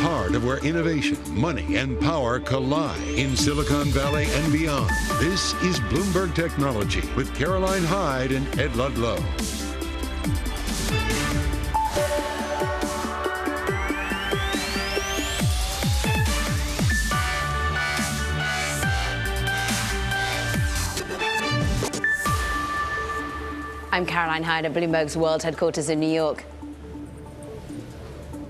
heart of where innovation, money, and power collide in Silicon Valley and beyond. This is Bloomberg Technology with Caroline Hyde and Ed Ludlow. I'm Caroline Hyde at Bloomberg's world headquarters in New York.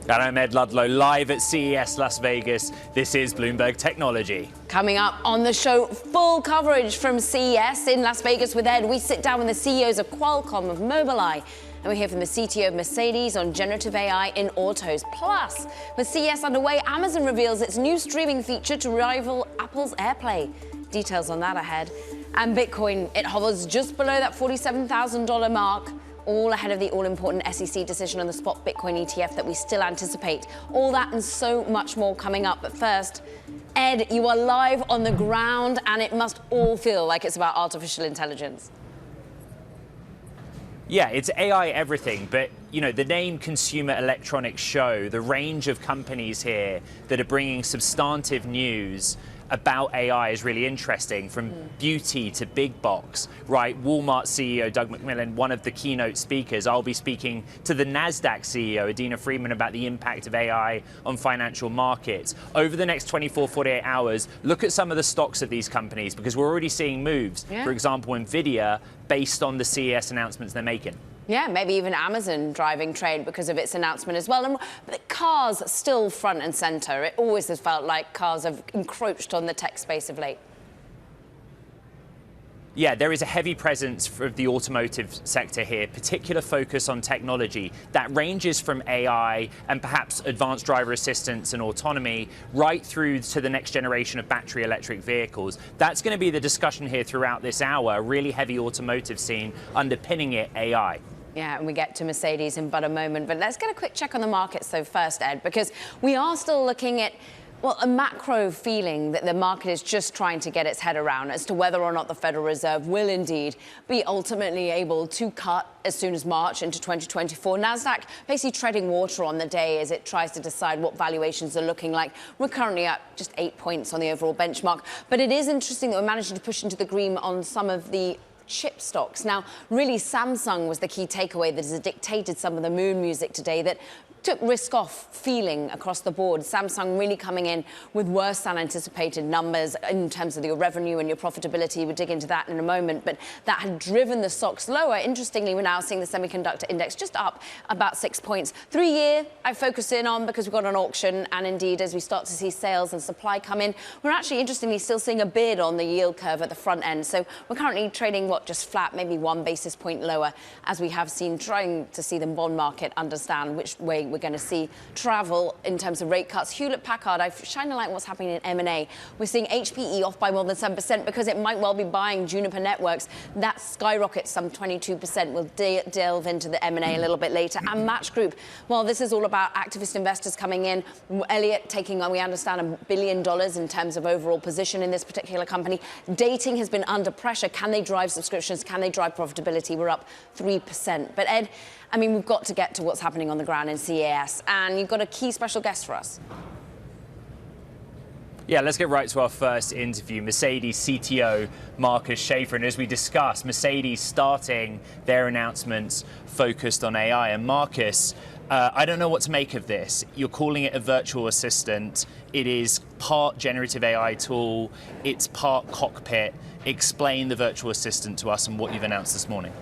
And I'm Ed Ludlow, live at CES Las Vegas. This is Bloomberg Technology. Coming up on the show, full coverage from CES in Las Vegas with Ed. We sit down with the CEOs of Qualcomm, of Mobileye, and we hear from the CTO of Mercedes on generative AI in autos. Plus, with CES underway, Amazon reveals its new streaming feature to rival Apple's AirPlay. Details on that ahead. And Bitcoin, it hovers just below that $47,000 mark, all ahead of the all-important SEC decision on the spot Bitcoin ETF that we still anticipate. All that and so much more coming up. But first, Ed, you are live on the ground, and it must all feel like it's about artificial intelligence. Yeah, it's AI everything, but you know, the name Consumer Electronics Show, the range of companies here that are bringing substantive news about AI is really interesting, from beauty to big box, right? Walmart CEO Doug McMillon, one of the keynote speakers. I'll be speaking to the NASDAQ CEO, Adena Friedman, about the impact of AI on financial markets. Over the next 24, 48 hours, look at some of the stocks of these companies, because we're already seeing moves. Yeah. For example, Nvidia, based on the CES announcements they're making. Yeah, maybe even Amazon driving trade because of its announcement as well. And cars still front and center. It always has felt like cars have encroached on the tech space of late. Yeah, there is a heavy presence for the automotive sector here, particular focus on technology that ranges from AI and perhaps advanced driver assistance and autonomy right through to the next generation of battery electric vehicles. That's going to be the discussion here throughout this hour, a really heavy automotive scene, underpinning it AI. Yeah, and we get to Mercedes in but a moment. But let's get a quick check on the markets though first, Ed, because we are still looking at, well, a macro feeling that the market is just trying to get its head around as to whether or not the Federal Reserve will indeed be ultimately able to cut as soon as March into 2024. NASDAQ basically treading water on the day as it tries to decide what valuations are looking like. We're currently at just 8 points on the overall benchmark. But it is interesting that we're managing to push into the green on some of the chip stocks. Now, really, Samsung was the key takeaway that has dictated some of the moon music today that took risk-off feeling across the board. Samsung really coming in with worse than anticipated numbers in terms of your revenue and your profitability. We'll dig into that in a moment, but that had driven the stocks lower. Interestingly, we're now seeing the semiconductor index just up about 6 points. 3-year, I focus in on because we've got an auction, and indeed, as we start to see sales and supply come in, we're actually, interestingly, still seeing a bid on the yield curve at the front end. So we're currently trading, just flat, maybe 1 basis point lower, as we have seen, trying to see the bond market understand which way we're going to see travel in terms of rate cuts. Hewlett-Packard, I've shined a light on what's happening in M&A. We're seeing HPE off by more than 7% because it might well be buying Juniper Networks. That skyrockets some 22%. We'll delve into the M&A a little bit later. And Match Group, well, this is all about activist investors coming in. Elliott taking on, we understand, $1 billion in terms of overall position in this particular company. Dating has been under pressure. Can they drive subscriptions? Can they drive profitability? We're up 3%. But Ed, I mean, we've got to get to what's happening on the ground in CES, and you've got a key special guest for us. Yeah, let's get right to our first interview. Mercedes CTO Markus Schäfer, and as we discussed, Mercedes starting their announcements focused on AI. And Markus, I don't know what to make of this. You're calling it a virtual assistant. It is part generative AI tool. It's part cockpit. Explain the virtual assistant to us and what you've announced this morning.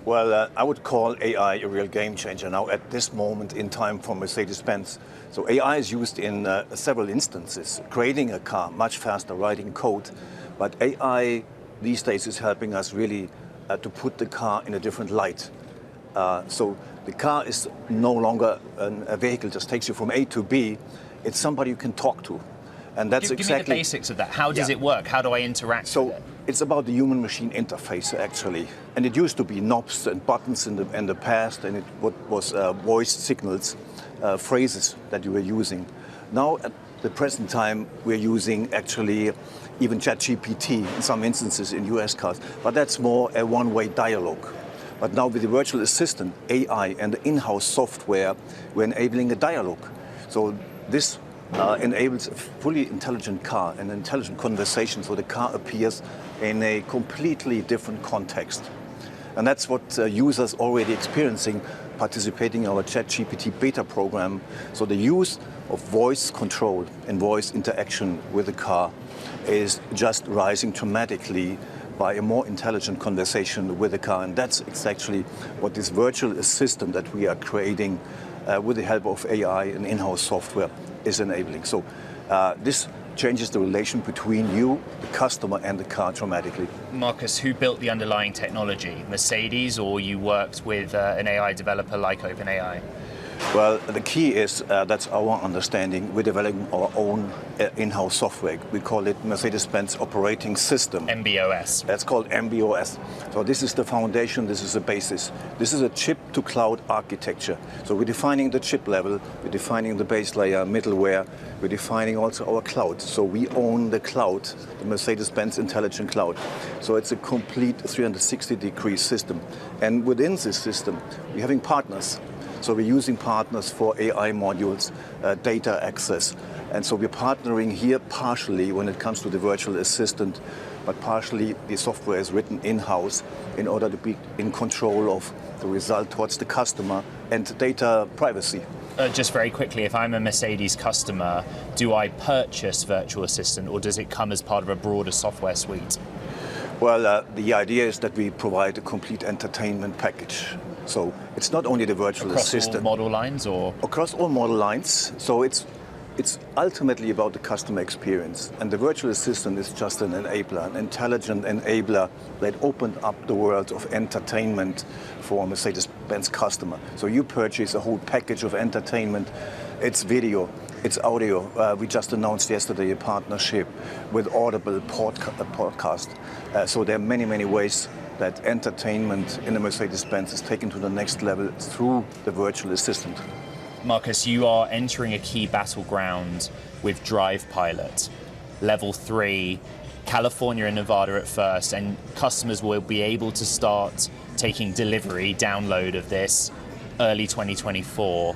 Well, I would call AI a real game changer now at this moment in time for Mercedes-Benz. So AI is used in several instances, creating a car much faster, writing code. But AI these days is helping us really to put the car in a different light. So the car is no longer a vehicle, just takes you from A to B. It's somebody you can talk to. And that's Give exactly... me the basics of that. How does it work? How do I interact with it? It's about the human-machine interface, actually. And it used to be knobs and buttons in the past, and it was voice signals, phrases that you were using. Now, at the present time, we're using actually even ChatGPT in some instances in US cars. But that's more a one-way dialogue. But now with the virtual assistant, AI, and the in-house software, we're enabling a dialogue. So this enables a fully intelligent car, an intelligent conversation, so the car appears in a completely different context. And that's what users already experiencing participating in our ChatGPT beta program. So the use of voice control and voice interaction with the car is just rising dramatically by a more intelligent conversation with the car. And that's exactly what this virtual assistant that we are creating with the help of AI and in-house software is enabling. So this changes the relation between you, the customer, and the car dramatically. Marcus, who built the underlying technology? Mercedes, or you worked with an AI developer like OpenAI? Well, the key is, that's our understanding, we're developing our own in-house software. We call it Mercedes-Benz Operating System. MBOS. That's called MBOS. So this is the foundation, this is the basis. This is a chip-to-cloud architecture. So we're defining the chip level, we're defining the base layer, middleware, we're defining also our cloud. So we own the cloud, the Mercedes-Benz Intelligent Cloud. So it's a complete 360-degree system. And within this system, we're having partners. So we're using partners for AI modules, data access. And so we're partnering here partially when it comes to the virtual assistant, but partially the software is written in-house in order to be in control of the result towards the customer and data privacy. Just very quickly, if I'm a Mercedes customer, do I purchase virtual assistant, or does it come as part of a broader software suite? Well, the idea is that we provide a complete entertainment package. So it's not only the virtual assistant. Across all model lines, or? Across all model lines. So it's ultimately about the customer experience. And the virtual assistant is just an enabler, an intelligent enabler that opened up the world of entertainment for a Mercedes-Benz customer. So you purchase a whole package of entertainment. It's video, it's audio. We just announced yesterday a partnership with Audible podcast. So there are many, many ways that entertainment in a Mercedes-Benz is taken to the next level through the virtual assistant. Marcus, you are entering a key battleground with Drive Pilot, level 3, California and Nevada at first, and customers will be able to start taking delivery, download of this early 2024.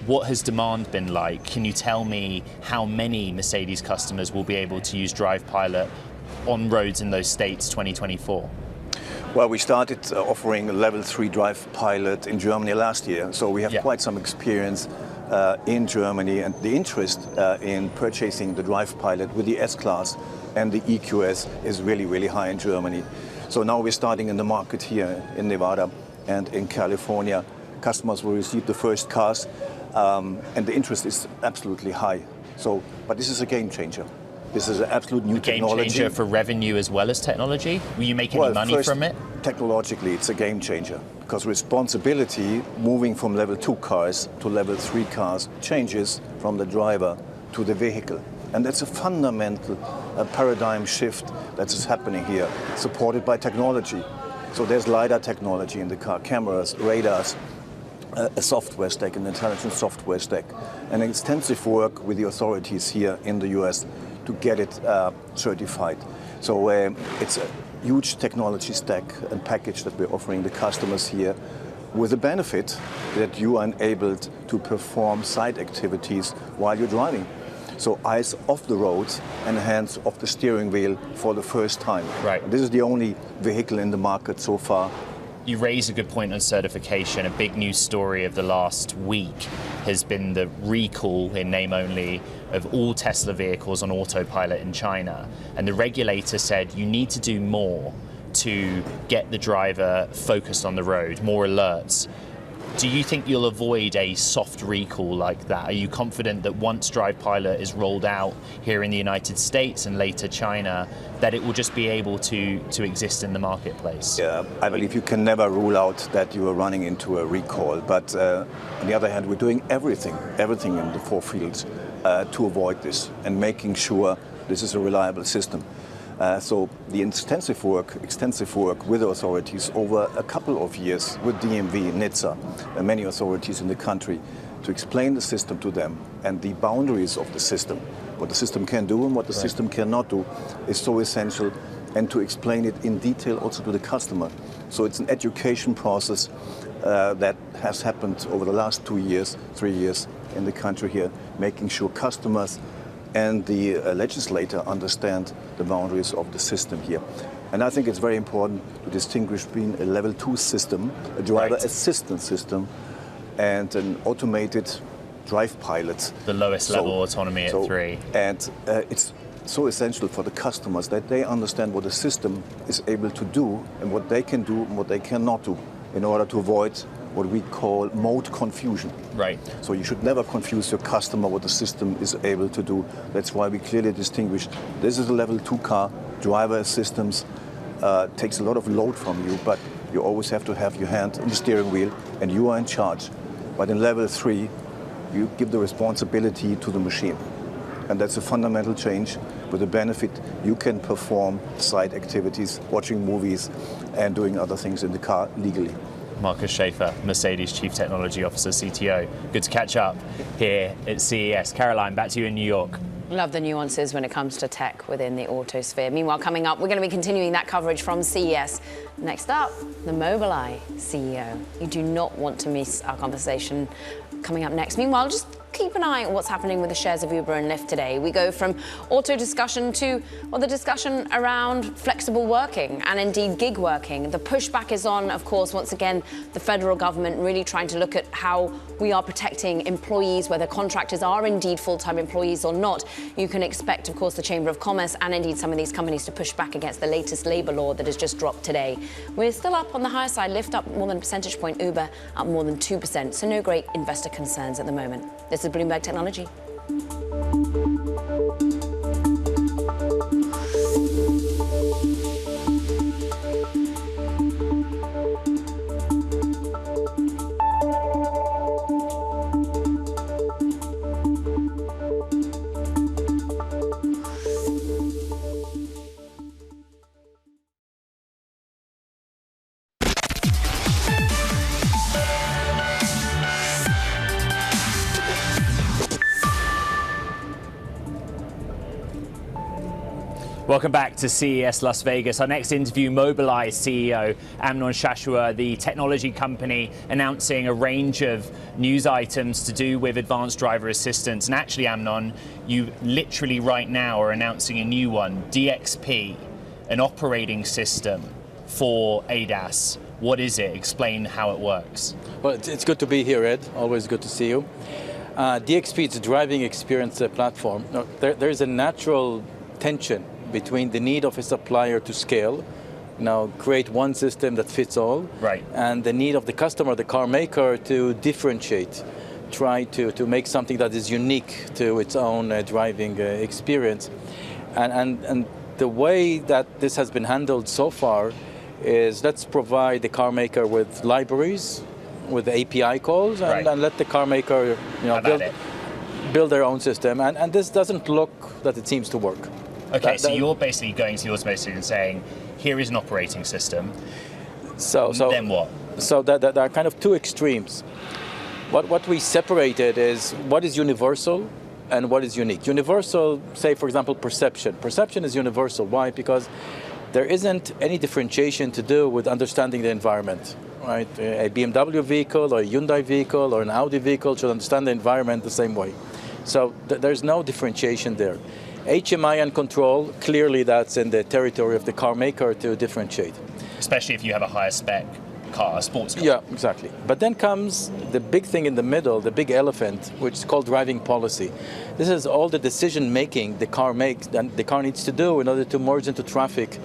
What has demand been like? Can you tell me how many Mercedes customers will be able to use Drive Pilot on roads in those states 2024? Well, we started offering a level 3 Drive Pilot in Germany last year, so we have quite some experience in Germany, and the interest in purchasing the Drive Pilot with the S-Class and the EQS is really, really high in Germany. So now we're starting in the market here in Nevada and in California. Customers will receive the first cars, and the interest is absolutely high. So, but this is a game changer. This is an absolute new technology. Game changer for revenue as well as technology? Will you make any money from it? Technologically, it's a game changer because responsibility moving from level 2 cars to level 3 cars changes from the driver to the vehicle. And that's a fundamental paradigm shift that is happening here, supported by technology. So there's LiDAR technology in the car, cameras, radars, a software stack, an intelligent software stack, and extensive work with the authorities here in the US to get it certified. So it's a huge technology stack and package that we're offering the customers here, with the benefit that you are enabled to perform side activities while you're driving. So eyes off the road and hands off the steering wheel for the first time. Right. This is the only vehicle in the market so far. You raise a good point on certification. A big news story of the last week has been the recall, in name only, of all Tesla vehicles on autopilot in China. And the regulator said you need to do more to get the driver focused on the road, more alerts. Do you think you'll avoid a soft recall like that? Are you confident that once Drive Pilot is rolled out here in the United States and later China, that it will just be able to exist in the marketplace? Yeah, I believe you can never rule out that you are running into a recall. But on the other hand, we're doing everything in the 4 fields to avoid this and making sure this is a reliable system. So the extensive work with the authorities over a couple of years with DMV, NHTSA, and many authorities in the country to explain the system to them and the boundaries of the system, what the system can do and what the system cannot do, is so essential, and to explain it in detail also to the customer So it's an education process that has happened over the last 2 years, 3 years in the country here, making sure customers and the legislator understand the boundaries of the system here. And I think it's very important to distinguish between a level 2 system, a driver assistance system, and an automated drive pilot. The lowest level autonomy at 3. And it's so essential for the customers that they understand what the system is able to do and what they can do and what they cannot do in order to avoid what we call mode confusion. Right. So you should never confuse your customer what the system is able to do. That's why we clearly distinguish. This is a level 2 car. Driver assistance takes a lot of load from you, but you always have to have your hand on the steering wheel and you are in charge. But in level 3, you give the responsibility to the machine. And that's a fundamental change. With the benefit, you can perform side activities, watching movies and doing other things in the car legally. Markus Schäfer, Mercedes Chief Technology Officer, CTO. Good to catch up here at CES. Caroline, back to you in New York. Love the nuances when it comes to tech within the auto sphere. Meanwhile, coming up, we're going to be continuing that coverage from CES. Next up, the Mobileye CEO. You do not want to miss our conversation coming up next. Meanwhile, just keep an eye on what's happening with the shares of Uber and Lyft today. We go from auto discussion to, well, the discussion around flexible working and indeed gig working. The pushback is on, of course, once again, the federal government really trying to look at how we are protecting employees, whether contractors are indeed full-time employees or not. You can expect, of course, the Chamber of Commerce and indeed some of these companies to push back against the latest labor law that has just dropped today. We're still up on the higher side, Lyft up more than a percentage point, Uber up more than 2%. So no great investor concerns at the moment. This is Bloomberg Technology. Welcome back to CES Las Vegas. Our next interview, Mobileye CEO Amnon Shashua, the technology company, announcing a range of news items to do with advanced driver assistance. And actually, Amnon, you literally right now are announcing a new one, DXP, an operating system for ADAS. What is it? Explain how it works. Well, it's good to be here, Ed. Always good to see you. DXP is a driving experience platform. Now, there's a natural tension between the need of a supplier to scale, create one system that fits all, right, and the need of the customer, the car maker, to differentiate, try to make something that is unique to its own driving experience. And the way that this has been handled so far is let's provide the car maker with libraries, with API calls, and, right, and let the car maker build their own system. And this doesn't look that it seems to work. Okay, so you're basically going to the automotive and saying, here is an operating system. So then what? So there are kind of two extremes. What we separated is what is universal and what is unique. Universal, say for example, perception. Perception is universal. Why? Because there isn't any differentiation to do with understanding the environment. Right? A BMW vehicle or a Hyundai vehicle or an Audi vehicle should understand the environment the same way. So there's no differentiation there. HMI and control, clearly that's in the territory of the car maker to differentiate. Especially if you have a higher spec car, a sports car. Yeah, exactly. But then comes the big thing in the middle, the big elephant, which is called driving policy. This is all the decision making the car makes and the car needs to do in order to merge into traffic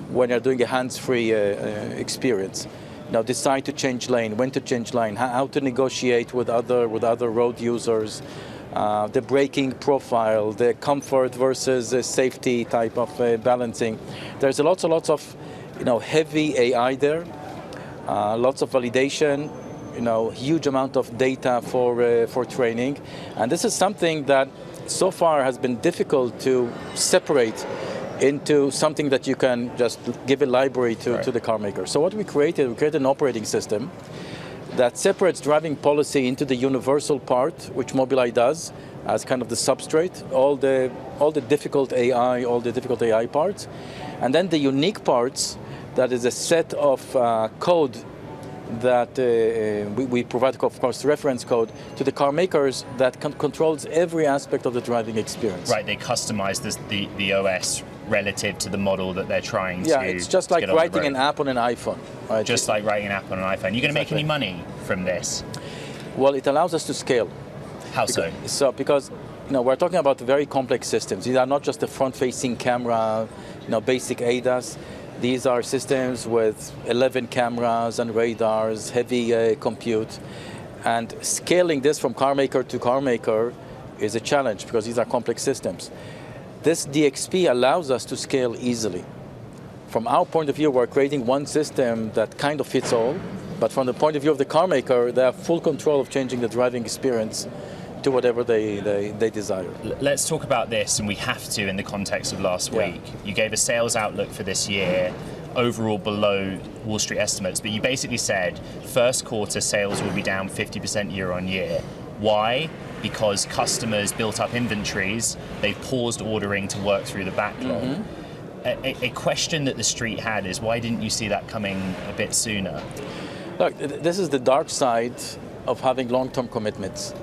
when you're doing a hands-free experience. Now decide to change lane, when to change lane, how to negotiate with other road users, the braking profile, the comfort versus safety type of balancing. There's lots of heavy AI there, lots of validation, huge amount of data for training, and this is something that so far has been difficult to separate into something that you can just give a library to the car maker. So what we created an operating system that separates driving policy into the universal part, which Mobileye does as kind of the substrate, all the difficult AI, all the difficult AI parts, and then the unique parts that is a set of code that we provide, of course, reference code to the car makers that controls every aspect of the driving experience. Right, they customize the OS relative to the model that they're trying to. Yeah, it's just like writing an app on an iPhone. Right? Just like writing an app on an iPhone. You're going to make any money from this? Well, it allows us to scale. How so? Because we're talking about very complex systems. These are not just a front-facing camera, basic ADAS. These are systems with 11 cameras and radars, heavy compute. And scaling this from car maker to car maker is a challenge because these are complex systems. This DXP allows us to scale easily. From our point of view, we're creating one system that kind of fits all, but from the point of view of the car maker, they have full control of changing the driving experience to whatever they desire. Let's talk about this, and we have to in the context of last week. You gave a sales outlook for this year, overall below Wall Street estimates, but you basically said first quarter sales will be down 50% year on year. Why? Because customers built up inventories, they've paused ordering to work through the backlog. Mm-hmm. A question that the street had is, why didn't you see that coming a bit sooner? Look, this is the dark side of having long-term commitments.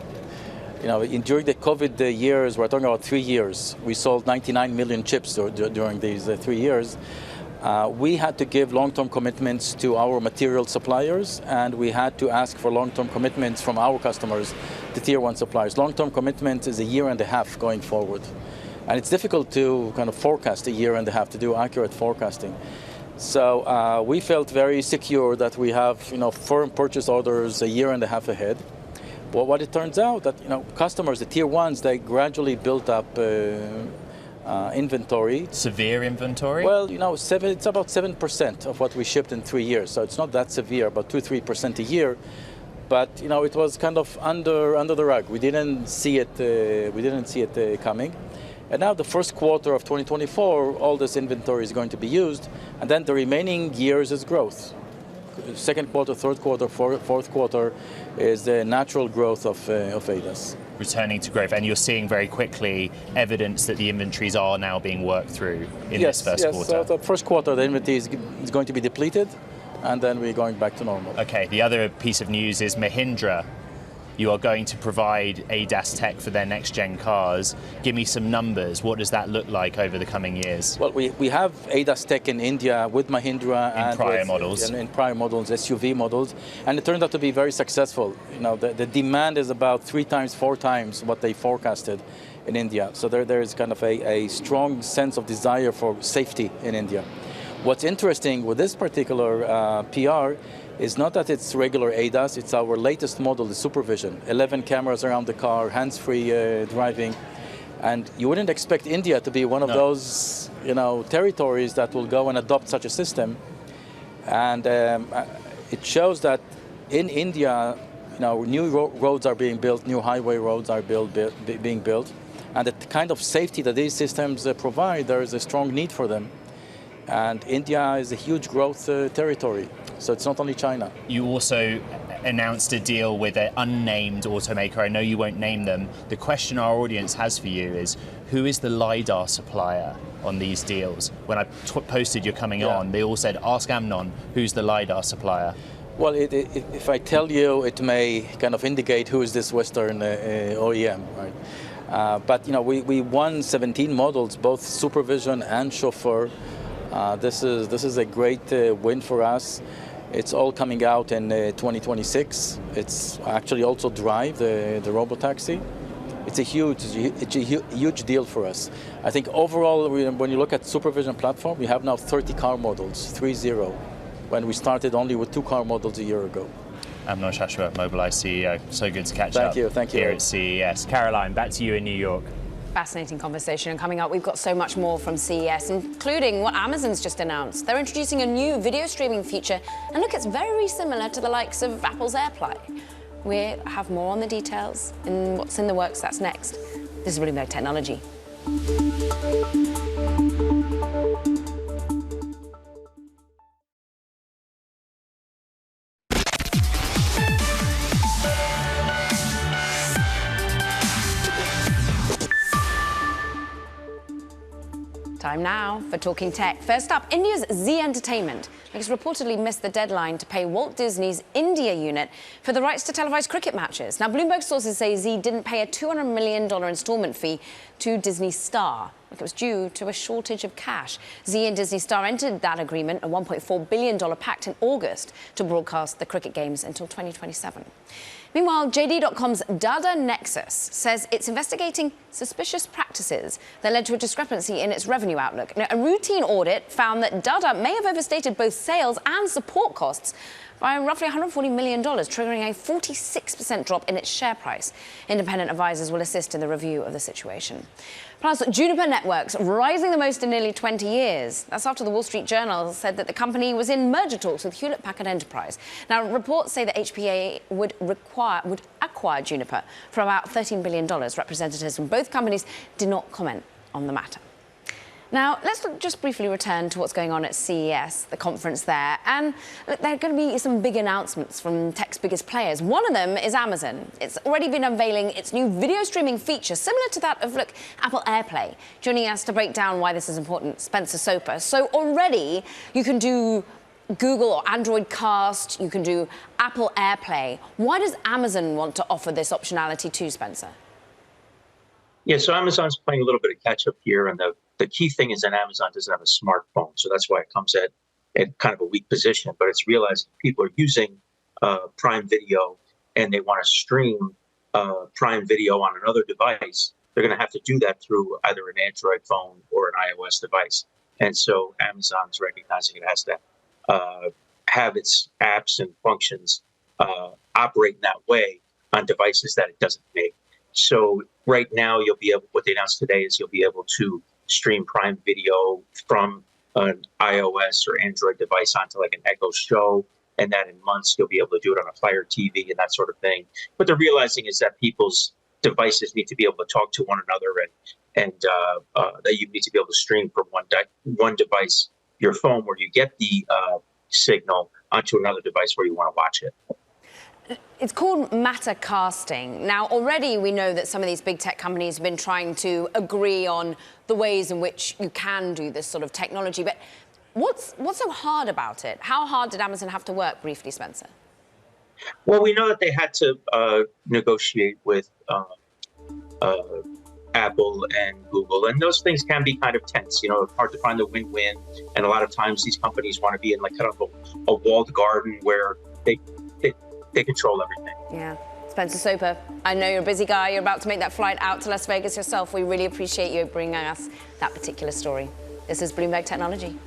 During the COVID years, we're talking about 3 years, we sold 99 million chips during these 3 years. We had to give long-term commitments to our material suppliers, and we had to ask for long-term commitments from our customers, the tier one suppliers. Long-term commitment is a year and a half going forward. And it's difficult to kind of forecast a year and a half, to do accurate forecasting. So we felt very secure that we have firm purchase orders a year and a half ahead. But what it turns out that customers, the tier ones, they gradually built up inventory. Severe inventory? Well, it's about 7% of what we shipped in 3 years, so it's not that severe, about 2-3% a year. But it was kind of under the rug. We didn't see it coming. And now the first quarter of 2024, all this inventory is going to be used, and then the remaining years is growth. Second quarter, third quarter, fourth quarter is the natural growth of ADAS. Returning to growth, and you're seeing very quickly evidence that the inventories are now being worked through in this first quarter. So the first quarter, the inventory is going to be depleted, and then we're going back to normal. Okay, the other piece of news is Mahindra. You are going to provide ADAS tech for their next-gen cars. Give me some numbers. What does that look like over the coming years? Well, we have ADAS tech in India with Mahindra in prior models. In prior models, SUV models, and it turned out to be very successful. The demand is about 3 times, 4 times what they forecasted in India. So there is kind of a strong sense of desire for safety in India. What's interesting with this particular PR is not that it's regular ADAS, it's our latest model, the Supervision. 11 cameras around the car, hands-free driving. And you wouldn't expect India to be one of those territories that will go and adopt such a system. And it shows that in India, new roads are being built, new highway roads are being built. And the kind of safety that these systems provide, there is a strong need for them. And India is a huge growth territory. So it's not only China. You also announced a deal with an unnamed automaker. I know you won't name them. The question our audience has for you is, who is the LiDAR supplier on these deals? When I posted you're coming on, they all said, ask Amnon, who's the LiDAR supplier? Well, if I tell you, it may kind of indicate who is this Western OEM, right? But we won 17 models, both Supervision and Chauffeur. This is a great win for us. It's all coming out in 2026. It's actually also Drive, the robotaxi. It's a huge deal for us. I think overall, when you look at Supervision platform, we have now 30 car models, 30, when we started only with 2 car models a year ago. Amnon Shashua, Mobileye CEO. So good to catch up. Thank you. Here at CES. Caroline, back to you in New York. Fascinating conversation. And coming up, we've got so much more from CES, including what Amazon's just announced. They're introducing a new video streaming feature, and look, it's very similar to the likes of Apple's AirPlay. We have more on the details and what's in the works. That's next. This is Bloomberg Technology. Time now for Talking Tech. First up, India's Z Entertainment It's reportedly missed the deadline to pay Walt Disney's India unit for the rights to televise cricket matches. Now, Bloomberg sources say Z didn't pay a $200 million installment fee to Disney Star. It was due to a shortage of cash. Z and Disney Star entered that agreement, a $1.4 billion pact, in August to broadcast the cricket games until 2027. Meanwhile, JD.com's Data Nexus says it's investigating suspicious practices that led to a discrepancy in its revenue outlook. Now, a routine audit found that Data may have overstated both sales and support costs by roughly $140 million, triggering a 46% drop in its share price. Independent advisors will assist in the review of the situation. Plus, Juniper Networks rising the most in nearly 20 years. That's after the Wall Street Journal said that the company was in merger talks with Hewlett-Packard Enterprise. Now, reports say that HPA would acquire Juniper for about $13 billion. Representatives from both companies did not comment on the matter. Now, let's just briefly return to what's going on at CES, the conference there. And look, there are going to be some big announcements from tech's biggest players. One of them is Amazon. It's already been unveiling its new video streaming feature, similar to that of, look, Apple AirPlay. Joining us to break down why this is important, Spencer Soper. So already you can do Google or Android Cast, you can do Apple AirPlay. Why does Amazon want to offer this optionality too, Spencer? Yeah, so Amazon's playing a little bit of catch up here, and the key thing is that Amazon doesn't have a smartphone, so that's why it comes at kind of a weak position. But it's realizing people are using Prime Video and they want to stream Prime Video on another device. They're going to have to do that through either an Android phone or an iOS device. And so Amazon's recognizing it has to have its apps and functions operate in that way on devices that it doesn't make. So right now, what they announced today is you'll be able to stream Prime Video from an iOS or Android device onto like an Echo Show, and that in months you'll be able to do it on a Fire TV and that sort of thing. What they're realizing is that people's devices need to be able to talk to one another, and that you need to be able to stream from one device, your phone, where you get the signal, onto another device where you want to watch it. It's called matter casting. Now, already we know that some of these big tech companies have been trying to agree on the ways in which you can do this sort of technology. But what's so hard about it? How hard did Amazon have to work, briefly, Spencer? Well, we know that they had to negotiate with Apple and Google, and those things can be kind of tense. You know, it's hard to find the win-win, and a lot of times these companies want to be in like kind of a walled garden where they control everything. Yeah. Spencer Soper, I know you're a busy guy. You're about to make that flight out to Las Vegas yourself. We really appreciate you bringing us that particular story. This is Bloomberg Technology.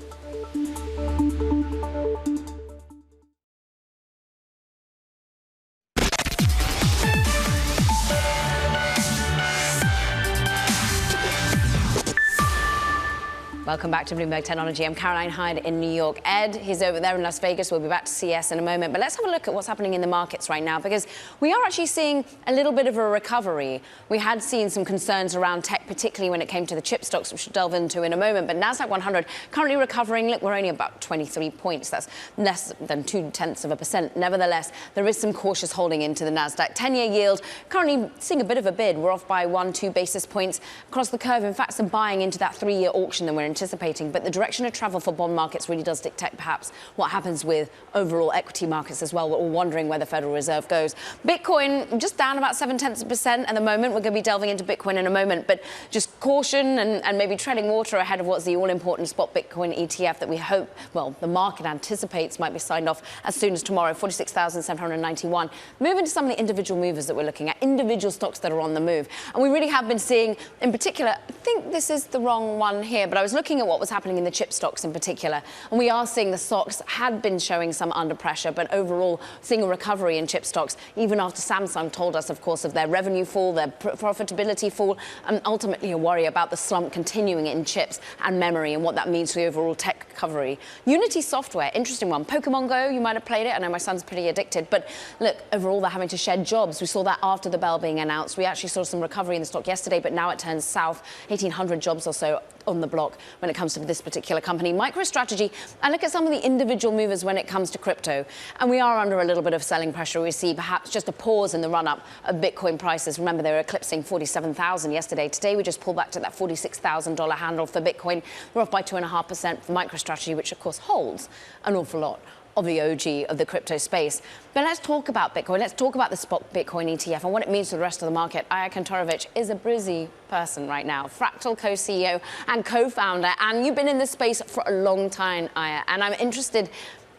Welcome back to Bloomberg Technology. I'm Caroline Hyde in New York. Ed, he's over there in Las Vegas. We'll be back to CES in a moment. But let's have a look at what's happening in the markets right now, because we are actually seeing a little bit of a recovery. We had seen some concerns around tech, particularly when it came to the chip stocks, which we'll delve into in a moment. But NASDAQ 100 currently recovering. Look, we're only about 23 points. That's less than 0.2%. Nevertheless, there is some cautious holding into the NASDAQ. 10-year yield currently seeing a bit of a bid. We're off by 1-2 basis points across the curve. In fact, some buying into that 3-year auction that we're anticipating. But the direction of travel for bond markets really does dictate perhaps what happens with overall equity markets as well. We're all wondering where the Federal Reserve goes. Bitcoin just down about 0.7% at the moment. We're going to be delving into Bitcoin in a moment, but just caution and maybe treading water ahead of what's the all-important spot Bitcoin ETF that we hope, well, the market anticipates might be signed off as soon as tomorrow, 46,791. Moving to some of the individual movers that we're looking at, individual stocks that are on the move. And we really have been seeing, in particular, I think this is the wrong one here, but I was looking at what was happening in the chip stocks in particular, and we are seeing the stocks had been showing some under pressure, but overall seeing a recovery in chip stocks, even after Samsung told us, of course, of their revenue fall, their profitability fall, and ultimately a worry about the slump continuing in chips and memory and what that means for the overall tech recovery. Unity Software, interesting one. Pokemon Go, you might have played it. I know my son's pretty addicted, but look, overall they're having to shed jobs. We saw that after the bell being announced. We actually saw some recovery in the stock yesterday, but now it turns south, 1,800 jobs or so on the block. when it comes to this particular company, MicroStrategy. I look at some of the individual movers when it comes to crypto, and we are under a little bit of selling pressure. We see perhaps just a pause in the run-up of Bitcoin prices. Remember, they were eclipsing 47,000 yesterday. Today, we just pulled back to that $46,000 handle for Bitcoin. We're off by 2.5% for MicroStrategy, which, of course, holds an awful lot of the OG of the crypto space. But let's talk about Bitcoin. Let's talk about the spot Bitcoin ETF and what it means to the rest of the market. Aya Kantorovich is a busy person right now, Fractal co-CEO and co-founder. And you've been in this space for a long time, Aya. And I'm interested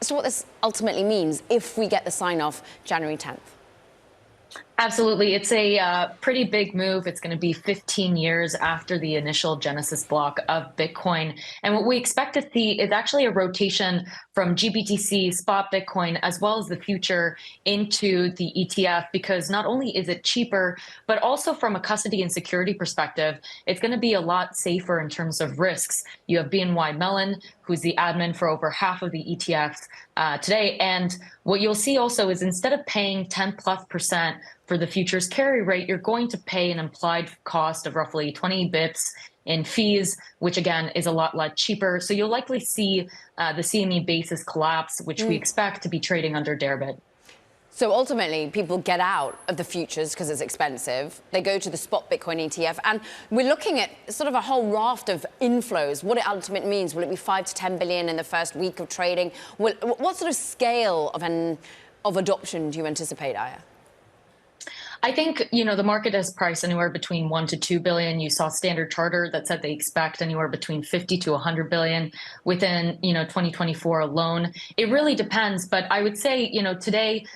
as to what this ultimately means if we get the sign-off January 10th. Absolutely. It's a pretty big move. It's going to be 15 years after the initial genesis block of Bitcoin. And what we expect to see is actually a rotation from GBTC, spot Bitcoin, as well as the future into the ETF, because not only is it cheaper, but also from a custody and security perspective, it's going to be a lot safer in terms of risks. You have BNY Mellon, who's the admin for over half of the ETFs today. And what you'll see also is instead of paying 10+% for the futures carry rate, you're going to pay an implied cost of roughly 20 bips in fees, which again is a lot cheaper. So you'll likely see the CME basis collapse, which we expect to be trading under Deribit. So ultimately, people get out of the futures because it's expensive. They go to the spot Bitcoin ETF. And we're looking at sort of a whole raft of inflows. What it ultimately means, will it be 5 to 10 billion in the first week of trading? What sort of scale of adoption do you anticipate, Aya? I think, the market has priced anywhere between 1 to 2 billion. You saw Standard Chartered that said they expect anywhere between 50 to 100 billion within, 2024 alone. It really depends. But I would say, today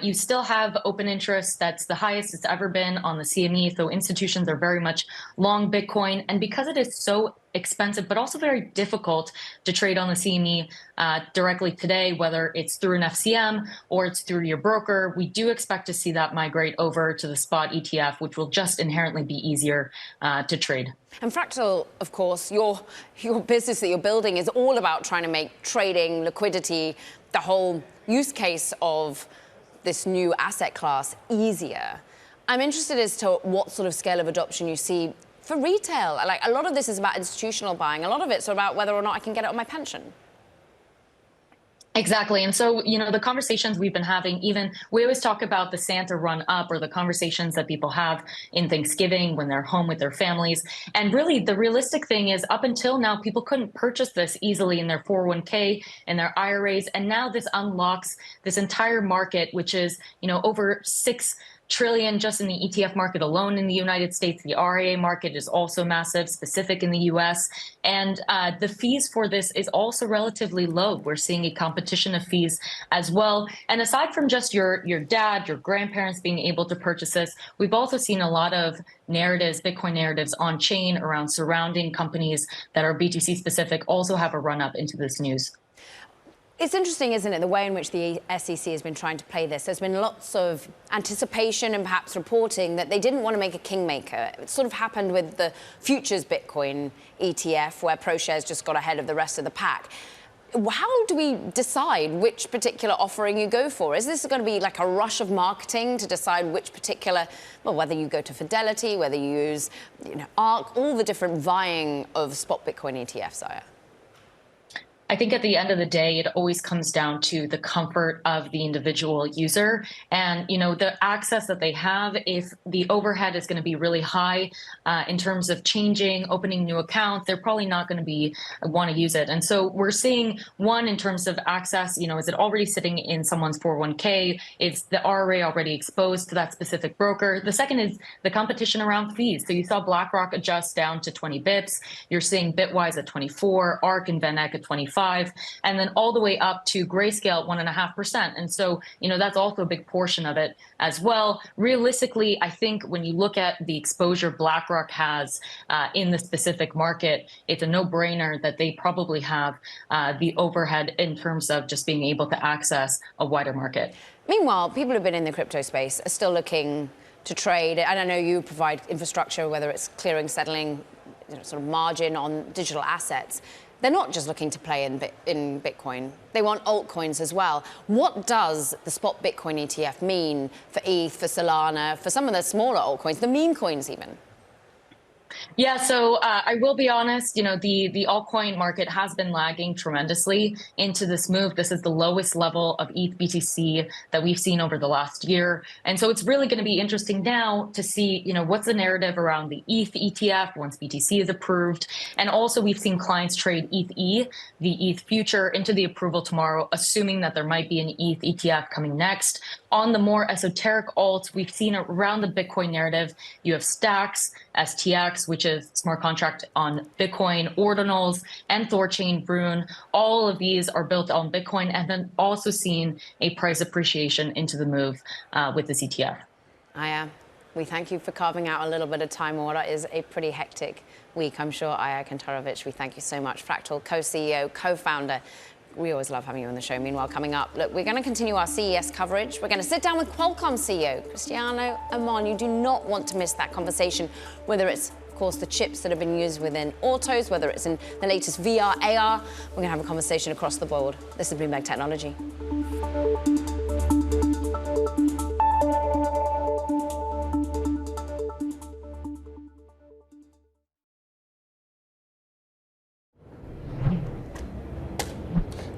you still have open interest that's the highest it's ever been on the CME. So institutions are very much long Bitcoin. And because it is so expensive, but also very difficult to trade on the CME directly today, whether it's through an FCM or it's through your broker, we do expect to see that migrate over to the spot ETF, which will just inherently be easier to trade. And Fractal, of course, your business that you're building is all about trying to make trading, liquidity, the whole use case of this new asset class easier. I'm interested as to what sort of scale of adoption you see for retail. Like, a lot of this is about institutional buying. A lot of it's about whether or not I can get it on my pension. Exactly. And so, the conversations we've been having, we always talk about the Santa run up, or the conversations that people have in Thanksgiving when they're home with their families. And really, the realistic thing is, up until now, people couldn't purchase this easily in their 401k and their IRAs. And now this unlocks this entire market, which is, over 6 trillion just in the ETF market alone in the United States. The RIA market is also massive, specific in the US. And the fees for this is also relatively low. We're seeing a competition of fees as well. And aside from just your dad, your grandparents being able to purchase this, we've also seen a lot of narratives, Bitcoin narratives on chain around surrounding companies that are B2C specific also have a run up into this news. It's interesting, isn't it, the way in which the SEC has been trying to play this. There's been lots of anticipation and perhaps reporting that they didn't want to make a kingmaker. It sort of happened with the futures Bitcoin ETF, where ProShares just got ahead of the rest of the pack. How do we decide which particular offering you go for? Is this going to be like a rush of marketing to decide which particular, whether you go to Fidelity, whether you use, ARC, all the different vying of spot Bitcoin ETFs, Aya? I think at the end of the day, it always comes down to the comfort of the individual user and, the access that they have. If the overhead is going to be really high in terms of opening new accounts, they're probably not going to want to use it. And so we're seeing one in terms of access, is it already sitting in someone's 401k? Is the RRA already exposed to that specific broker? The second is the competition around fees. So you saw BlackRock adjust down to 20 bips. You're seeing Bitwise at 24, ARC and VanEck at 25. And then all the way up to Grayscale at 1.5%. And so, that's also a big portion of it as well. Realistically, I think when you look at the exposure BlackRock has in the specific market, it's a no-brainer that they probably have the overhead in terms of just being able to access a wider market. Meanwhile, people who've been in the crypto space are still looking to trade. And I know you provide infrastructure, whether it's clearing, settling, sort of margin on digital assets. They're not just looking to play in Bitcoin. They want altcoins as well. What does the spot Bitcoin ETF mean for ETH, for Solana, for some of the smaller altcoins, the meme coins even? Yeah, so I will be honest, the altcoin market has been lagging tremendously into this move. This is the lowest level of ETH BTC that we've seen over the last year. And so it's really going to be interesting now to see, what's the narrative around the ETH ETF once BTC is approved. And also we've seen clients trade ETH-E, the ETH future, into the approval tomorrow, assuming that there might be an ETH ETF coming next. On the more esoteric alts, we've seen around the Bitcoin narrative, you have Stacks, STX, which is smart contract on Bitcoin, Ordinals, and Thorchain, Rune. All of these are built on Bitcoin, and then also seen a price appreciation into the move with this ETF. Aya, we thank you for carving out a little bit of time on what is a pretty hectic week. I'm sure, Aya Kantarovich, we thank you so much. Fractal co-CEO, co-founder. We always love having you on the show. Meanwhile, coming up, look, we're going to continue our CES coverage. We're going to sit down with Qualcomm CEO, Cristiano Amon. You do not want to miss that conversation, whether it's, of course, the chips that have been used within autos, whether it's in the latest VR, AR. We're going to have a conversation across the board. This is Bloomberg Technology.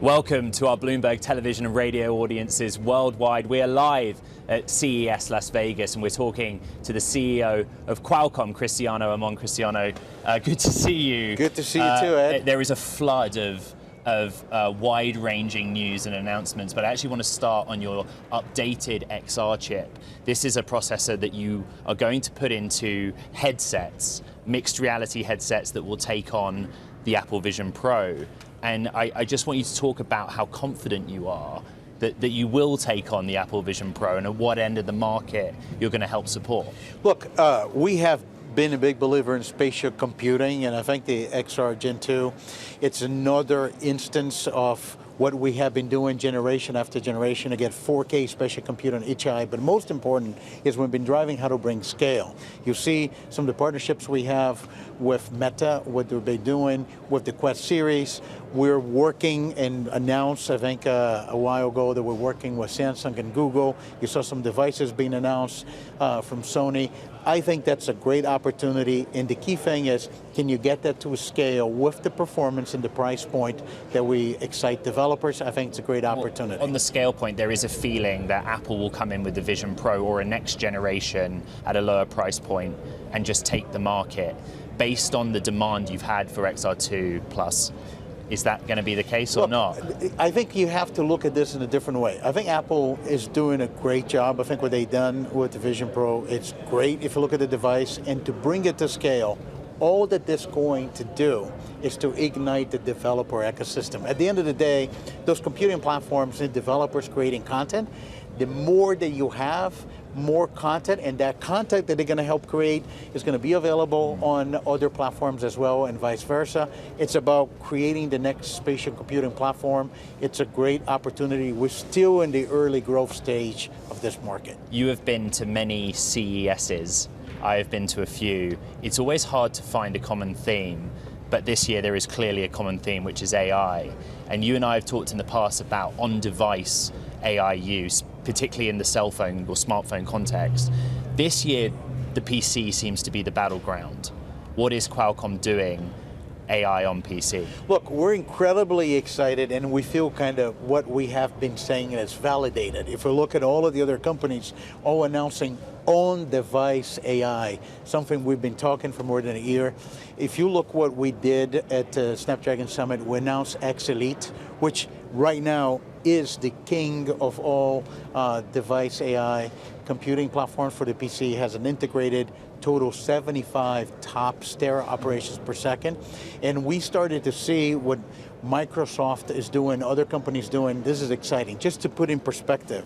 Welcome to our Bloomberg television and radio audiences worldwide. We are live at CES Las Vegas, and we're talking to the CEO of Qualcomm, Cristiano Amon. Cristiano, good to see you. Good to see you too, Ed. There is a flood of wide-ranging news and announcements, but I actually want to start on your updated XR chip. This is a processor that you are going to put into headsets, mixed reality headsets that will take on the Apple Vision Pro. And I just want you to talk about how confident you are that you will take on the Apple Vision Pro and at what end of the market you're going to help support. Look, we have been a big believer in spatial computing, and I think the XR Gen 2, it's another instance of what we have been doing generation after generation to get 4K spatial compute on each eye. But most important is we've been driving how to bring scale. You see some of the partnerships we have with Meta, what they've been doing with the Quest series. We're working and announced, I think, a while ago that we're working with Samsung and Google. You saw some devices being announced from Sony. I think that's a great opportunity, and the key thing is, can you get that to a scale with the performance and the price point that we excite developers? I think it's a great opportunity. On the scale point, there is a feeling that Apple will come in with the Vision Pro or a next generation at a lower price point and just take the market. Based on the demand you've had for XR2 Plus, is that going to be the case or not? I think you have to look at this in a different way. I think Apple is doing a great job. I think what they've done with the Vision Pro, it's great if you look at the device, and to bring it to scale, all that this is going to do is to ignite the developer ecosystem. At the end of the day, those computing platforms and developers creating content, the more that you have, more content, and that content that they're going to help create is going to be available on other platforms as well, and vice versa. It's about creating the next spatial computing platform. It's a great opportunity. We're still in the early growth stage of this market. You have been to many CESs. I have been to a few. It's always hard to find a common theme, but this year there is clearly a common theme, which is AI. And you and I have talked in the past about on-device AI use, particularly in the cell phone or smartphone context. This year, the PC seems to be the battleground. What is Qualcomm doing AI on PC? Look, we're incredibly excited, and we feel kind of what we have been saying is validated. If we look at all of the other companies all announcing on-device AI, something we've been talking for more than a year. If you look what we did at Snapdragon Summit, we announced X Elite, which right now is the king of all device AI computing platforms for the PC, has an integrated total 75 TOPS tera operations per second. And we started to see what Microsoft is doing, other companies doing. This is exciting. Just to put in perspective,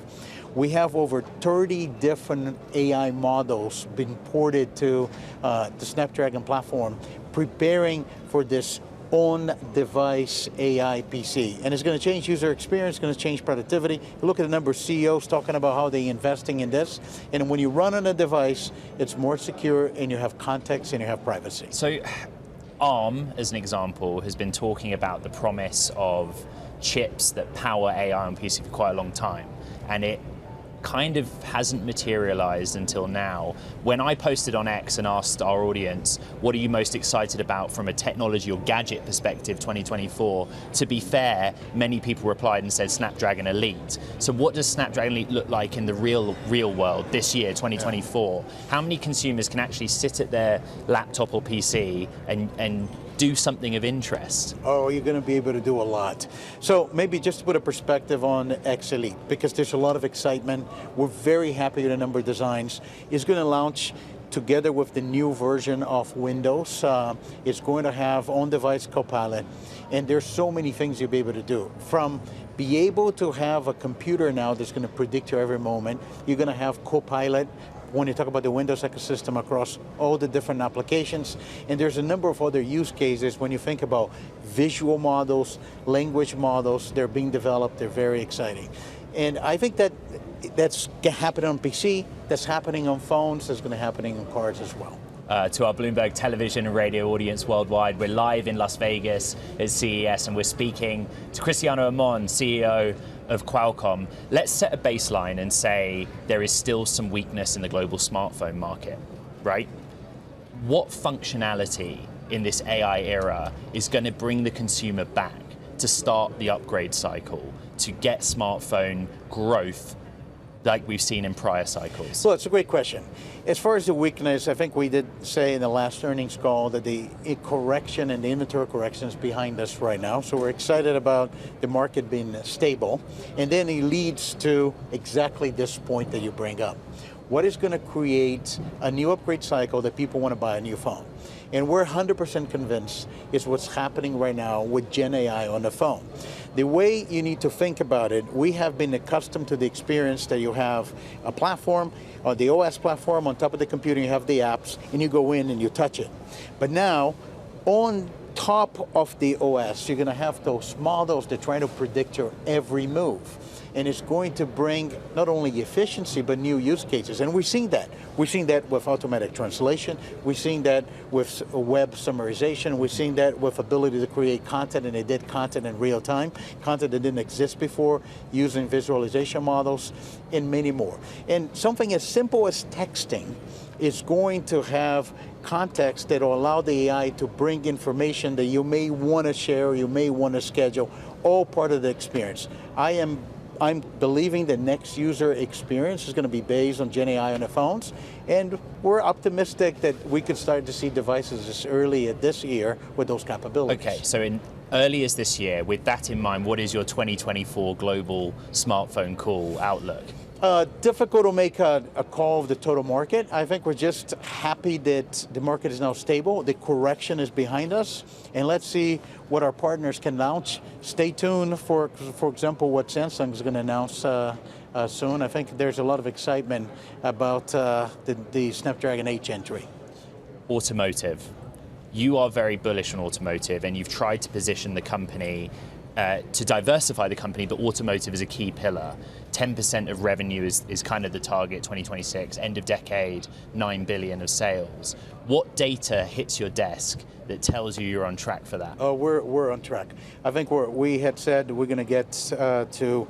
we have over 30 different AI models being ported to the Snapdragon platform, preparing for this on-device AI PC. And it's going to change user experience, it's going to change productivity. You look at the number of CEOs talking about how they're investing in this. And when you run on a device, it's more secure, and you have context, and you have privacy. So ARM, as an example, has been talking about the promise of chips that power AI on PC for quite a long time. And it kind of hasn't materialized until now. When I posted on X and asked our audience, what are you most excited about from a technology or gadget perspective 2024? To be fair, many people replied and said Snapdragon Elite. So what does Snapdragon Elite look like in the real world this year, 2024? How many consumers can actually sit at their laptop or PC and do something of interest? Oh, you're going to be able to do a lot. So maybe just to put a perspective on X Elite, because there's a lot of excitement. We're very happy with the number of designs. It's going to launch together with the new version of Windows. It's going to have on-device Copilot, and there's so many things you'll be able to do. From be able to have a computer now that's going to predict your every moment. You're going to have Copilot when you talk about the Windows ecosystem across all the different applications. And there's a number of other use cases when you think about visual models, language models, they're being developed, they're very exciting. And I think that that's happening on PC, that's happening on phones, that's going to happen on cars as well. To our Bloomberg television and radio audience worldwide, we're live in Las Vegas at CES and we're speaking to Cristiano Amon, CEO of Qualcomm. Let's set a baseline and say there is still some weakness in the global smartphone market, right? What functionality in this AI era is going to bring the consumer back to start the upgrade cycle, to get smartphone growth like we've seen in prior cycles? Well, it's a great question. As far as the weakness, I think we did say in the last earnings call that the correction and the inventory correction is behind us right now. So we're excited about the market being stable. And then it leads to exactly this point that you bring up. What is going to create a new upgrade cycle that people want to buy a new phone? And we're 100% convinced is what's happening right now with Gen AI on the phone. The way you need to think about it, we have been accustomed to the experience that you have a platform, or the OS platform, on top of the computer you have the apps, and you go in and you touch it. But now, on top of the OS, you're going to have those models that try to predict your every move. And it's going to bring not only efficiency, but new use cases. And we've seen that. We've seen that with automatic translation. We've seen that with web summarization. We've seen that with ability to create content, and they did content in real time, content that didn't exist before, using visualization models, and many more. And something as simple as texting is going to have context that will allow the AI to bring information that you may want to share, or you may want to schedule, all part of the experience. I'm believing the next user experience is going to be based on Gen AI on the phones, and we're optimistic that we could start to see devices as early as this year with those capabilities. Okay, so in early as this year, with that in mind, what is your 2024 global smartphone call outlook? Difficult to make a call of the total market. I think we're just happy that the market is now stable. The correction is behind us, and let's see what our partners can launch. Stay tuned for example, what Samsung is going to announce soon. I think there's a lot of excitement about the Snapdragon 8 Gen 3. Automotive. You are very bullish on automotive, and you've tried to position the company to diversify the company, but automotive is a key pillar. 10% of revenue is kind of the target, 2026, end of decade, 9 billion of sales. What data hits your desk that tells you you're on track for that? Oh, we're on track. I think we had said we're going to get to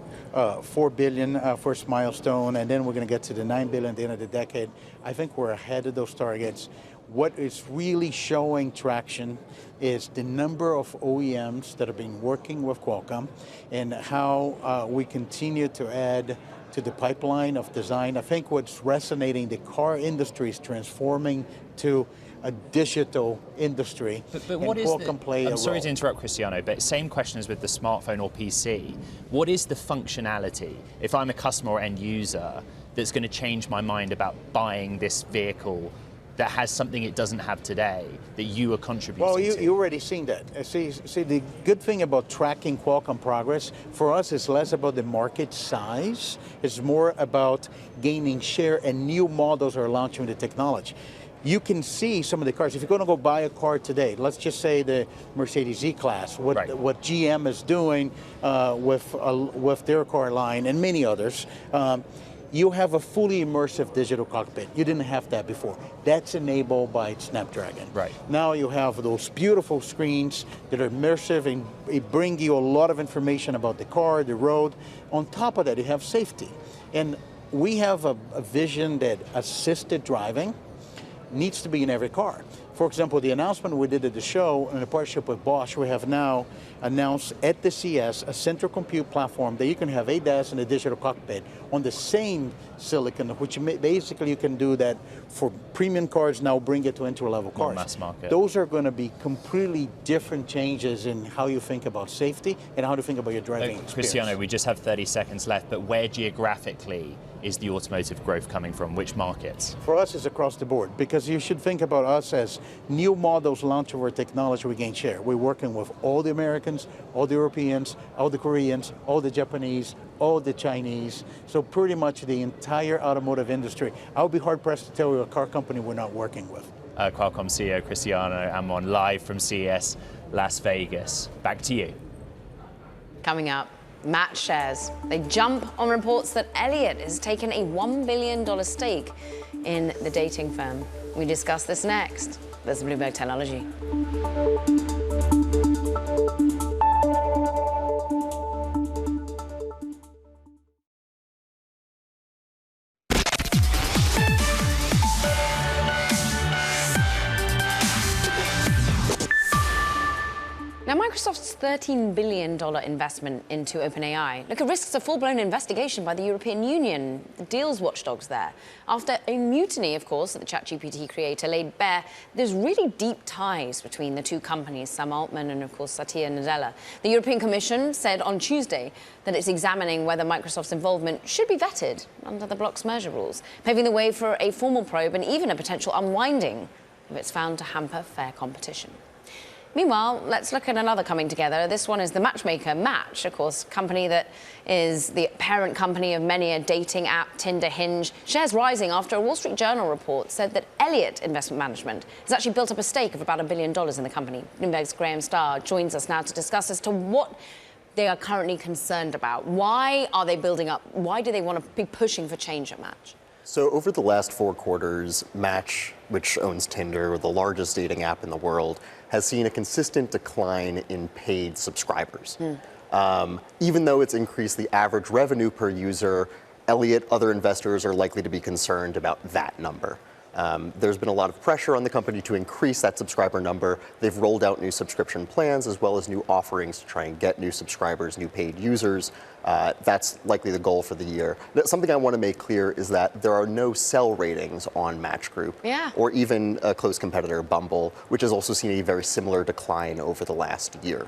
4 billion first milestone, and then we're going to get to the 9 billion at the end of the decade. I think we're ahead of those targets. What is really showing traction is the number of OEMs that have been working with Qualcomm, and how we continue to add to the pipeline of design. I think what's resonating, the car industry is transforming to a digital industry. But what is I'm sorry to interrupt, Cristiano, but same question as with the smartphone or PC. What is the functionality, if I'm a customer or end user, that's going to change my mind about buying this vehicle that has something it doesn't have today that you are contributing to? Well, you already seen that. See, the good thing about tracking Qualcomm progress, for us, is less about the market size. It's more about gaining share, and new models are launching the technology. You can see some of the cars. If you're going to go buy a car today, let's just say the Mercedes E-Class, what GM is doing with their car line and many others, you have a fully immersive digital cockpit. You didn't have that before. That's enabled by Snapdragon. Right. Now you have those beautiful screens that are immersive, and it bring you a lot of information about the car, the road. On top of that, you have safety. And we have a vision that assisted driving needs to be in every car. For example, the announcement we did at the show in a partnership with Bosch, we have now announced at the CES a central compute platform that you can have ADAS and a digital cockpit on the same silicon, which basically you can do that for premium cars, now bring it to entry-level cars. Mass market. Those are going to be completely different changes in how you think about safety and how to think about your driving experience. Cristiano, we just have 30 seconds left, but where geographically is the automotive growth coming from? Which markets? For us, it's across the board, because you should think about us as new models launch of our technology, we gain share. We're working with all the Americans, all the Europeans, all the Koreans, all the Japanese, all the Chinese, so pretty much the entire automotive industry. I would be hard-pressed to tell you a car company we're not working with. Qualcomm CEO Cristiano Amon, live from CES Las Vegas. Back to you. Coming up, Match shares. They jump on reports that Elliott has taken a $1 billion stake in the dating firm. We discuss this next. This is Bloomberg Technology. Now, Microsoft's $13 billion investment into OpenAI look at risks of full-blown investigation by the European Union, the deals watchdogs there, after a mutiny, of course, that the ChatGPT creator laid bare there's really deep ties between the two companies, Sam Altman and, of course, Satya Nadella. The European Commission said on Tuesday that it's examining whether Microsoft's involvement should be vetted under the bloc's merger rules, paving the way for a formal probe and even a potential unwinding if it's found to hamper fair competition. Meanwhile, let's look at another coming together. This one is the matchmaker Match, of course, company that is the parent company of many a dating app, Tinder, Hinge. Shares rising after a Wall Street Journal report said that Elliott Investment Management has actually built up a stake of about $1 billion in the company. Bloomberg's Graham Starr joins us now to discuss as to what they are currently concerned about. Why are they building up? Why do they want to be pushing for change at Match? So over the last 4 quarters, Match, which owns Tinder, the largest dating app in the world, has seen a consistent decline in paid subscribers. Even though it's increased the average revenue per user, Elliott, other investors are likely to be concerned about that number. There's been a lot of pressure on the company to increase that subscriber number. They've rolled out new subscription plans as well as new offerings to try and get new subscribers, new paid users. That's likely the goal for the year. Something I want to make clear is that there are no sell ratings on Match Group, or even a close competitor, Bumble, which has also seen a very similar decline over the last year.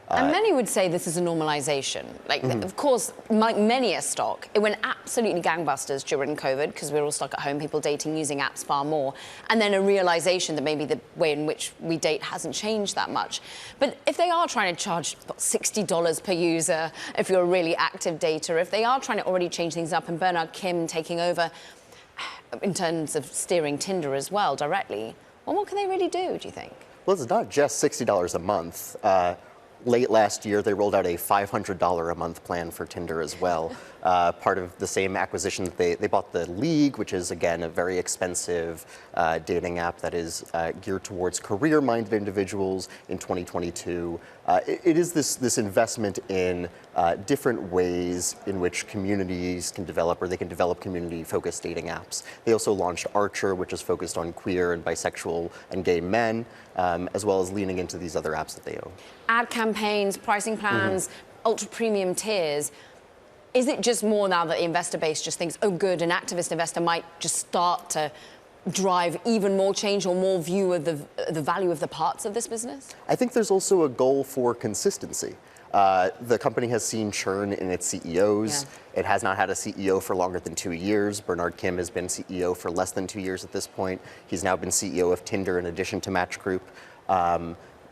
And many would say this is a normalization. Like, of course, like many a stock, it went absolutely gangbusters during COVID because we were all stuck at home, people dating, using apps far more. And then a realization that maybe the way in which we date hasn't changed that much. But if they are trying to charge $60 per user, if you're a really active dater, if they are trying to already change things up and Bernard Kim taking over in terms of steering Tinder as well directly, well, what can they really do you think? Well, it's not just $60 a month. Late last year, they rolled out a $500 a month plan for Tinder as well. Part of the same acquisition that they bought the League, which is, again, a very expensive dating app that is geared towards career-minded individuals in 2022. It is this investment in different ways in which communities can develop, or they can develop community-focused dating apps. They also launched Archer, which is focused on queer and bisexual and gay men, as well as leaning into these other apps that they own. Ad campaigns, pricing plans, ultra-premium tiers. Is it just more now that the investor base just thinks, oh, good, an activist investor might just start to drive even more change or more view of the value of the parts of this business? I think there's also a goal for consistency. The company has seen churn in its CEOs. It has not had a CEO for longer than 2 years. Bernard Kim has been CEO for less than 2 years at this point. He's now been CEO of Tinder in addition to Match Group.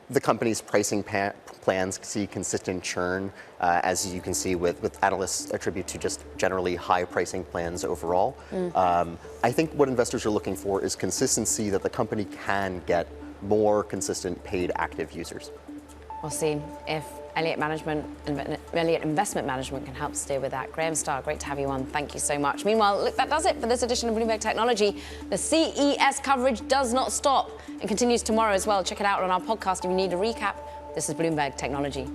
The company's pricing plans see consistent churn, as you can see with analysts attribute to just generally high pricing plans overall. I think what investors are looking for is consistency, that the company can get more consistent paid active users. We'll see if Elliott Investment Management can help steer with that. Graham Starr, great to have you on. Thank you so much. Meanwhile, look, that does it for this edition of Bloomberg Technology. The CES coverage does not stop and continues tomorrow as well. Check it out on our podcast if you need a recap. This is Bloomberg Technology.